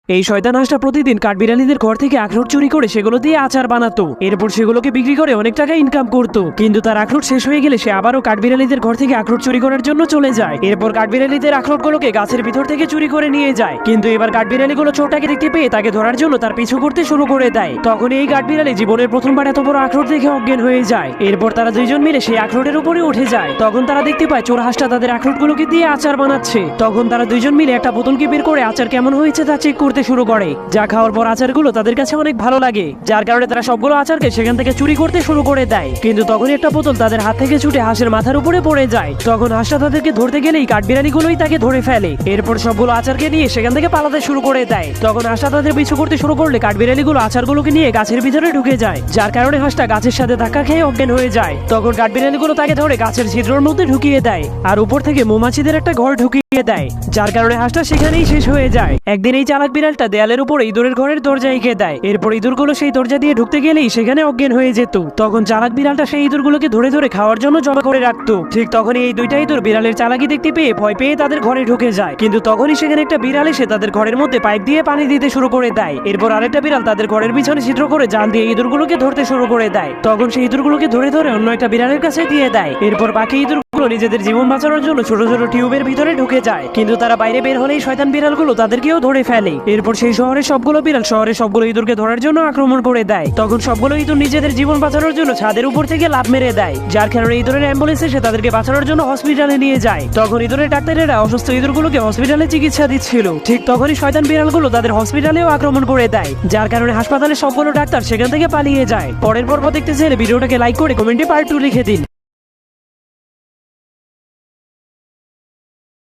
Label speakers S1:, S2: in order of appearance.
S1: এই শয়তান হাঁসটা প্রতিদিন কাঠবিড়ালিদের ঘর থেকে আখরোট চুরি করে সেগুলো দিয়ে আচার বানাতো। এরপর সেগুলোকে বিক্রি করে অনেক টাকা ইনকাম করতো। কিন্তু তার আখরোট শেষ হয়ে গেলে সে আবারও কাঠবিড়ালিদের ঘর থেকে আখরোট চুরি করার জন্য চলে যায়। এরপর কাঠবিড়ালিদের আখরোটগুলোকে গাছের ভিতর থেকে চুরি করে নিয়ে যায়। কিন্তু এবার কাঠবিড়ালিগুলো চোরটাকে দেখতে পেয়ে তাকে ধরার জন্য তার পিছু করতে শুরু করে দেয়। তখন এই কাঠবিড়ালি জীবনের প্রথমবার এত বড় আখরোট দেখে অজ্ঞান হয়ে যায়। এরপর তারা দুইজন মিলে সেই আখরোটের উপরে উঠে যায়। তখন তারা দেখতে পায় চোর হাঁসটা তাদের আখরোটগুলোকে দিয়ে আচার বানাচ্ছে। তখন তারা দুইজন মিলে একটা বোতলকে বের করে আচার কেমন হয়েছে তা চেক করতে শুরু করে। যা খাওয়ার পর আচারগুলো তাদের কাছে অনেক ভালো লাগে, যার কারণে তারা সবগুলো আচারকে সেখান থেকে চুরি করতে শুরু করে দেয়। কিন্তু তখন একটা বোতল তাদের হাত থেকে ছুটে হাঁসের মাথার উপরে পড়ে যায়। তখন হাঁসটা তাদেরকে ধরতে গেলেই কাঠবিড়ালিগুলোই তাকে ধরে ফেলে। এরপর সবগুলো আচারকে নিয়ে সেখান থেকে পালাতে শুরু করে দেয়। তখন হাঁসটা তাদের পিছু করতে শুরু করলে কাঠবিড়ালিগুলো আচারগুলোকে নিয়ে গাছের ভিতরে ঢুকে যায়, যার কারণে হাঁসটা গাছের সাথে ধাক্কা খেয়ে অজ্ঞান হয়ে যায়। তখন কাঠবিড়ালিগুলো তাকে ধরে গাছের ছিদ্রের মধ্যে ঢুকিয়ে দেয় আর উপর থেকে মৌমাছিদের একটা ঘর ঢুকিয়ে দেয়, যার কারণে হাঁসটা সেখানেই শেষ হয়ে যায়। একদিন এই চালাক বিড়ালটা দেয়ালের উপর ইঁদুরের ঘরের দরজা এঁকে দেয়। এরপর ইঁদুরগুলো সেই দরজা দিয়ে ঢুকতে গেলেই সেখানে অজ্ঞান হয়ে যেত। তখন চালাক বিড়ালটা সেই ইঁদুরগুলোকে ধরে ধরে খাওয়ার জন্য জমা করে রাখতো। ঠিক তখনই এই দুইটা ইঁদুর বিড়ালের চালাকি দেখতে পেয়ে ভয় পেয়ে তাদের ঘরে ঢুকে যায়। কিন্তু তখনই সেখানে একটা বিড়াল এসে তাদের ঘরের মধ্যে পাইপ দিয়ে পানি দিতে শুরু করে দেয়। এরপর আরেকটা বিড়াল তাদের ঘরের পিছনে ছিদ্র করে জাল দিয়ে ইঁদুরগুলোকে ধরতে শুরু করে দেয়। তখন সেই ইঁদুরগুলোকে ধরে ধরে অন্য একটা বিড়ালের কাছে দিয়ে দেয়। এরপর বাকি ইঁদুরগুলো নিজেদের জীবন বাঁচানোর জন্য ছোট ছোট টিউবের ভিতরে ঢুকে যায়। কিন্তু তারা বাইরে বের হলেই শয়তান বিড়ালগুলো তাদেরকেও ধরে ফেলে। এরপর সেই শহরের সবগুলো বিড়াল শহরের সবগুলো ইঁদুরকে ধরার জন্য আক্রমণ করে দেয়। তখন সবগুলো ইঁদুর নিজেদের জীবন বাঁচানোর জন্য ছাদের উপর থেকে লাফ মেরে দেয়, যার কারণে ইঁদুরের অ্যাম্বুলেন্স এসে তাদেরকে বাঁচানোর জন্য হসপিটালে নিয়ে যায়। তখন ইঁদুরের ডাক্তারেরা অসুস্থ ইঁদুরগুলোকে হসপিটালে চিকিৎসা দিচ্ছিল। ঠিক তখনই শয়তান বিড়ালগুলো তাদের হসপিটালেও আক্রমণ করে দেয়, যার কারণে হাসপাতালে সবগুলো ডাক্তার সেখান থেকে পালিয়ে যায়। পরের পর্ব দেখতে চাইলে ভিডিওটাকে লাইক করে কমেন্টে পার্ট 2 লিখে দিন।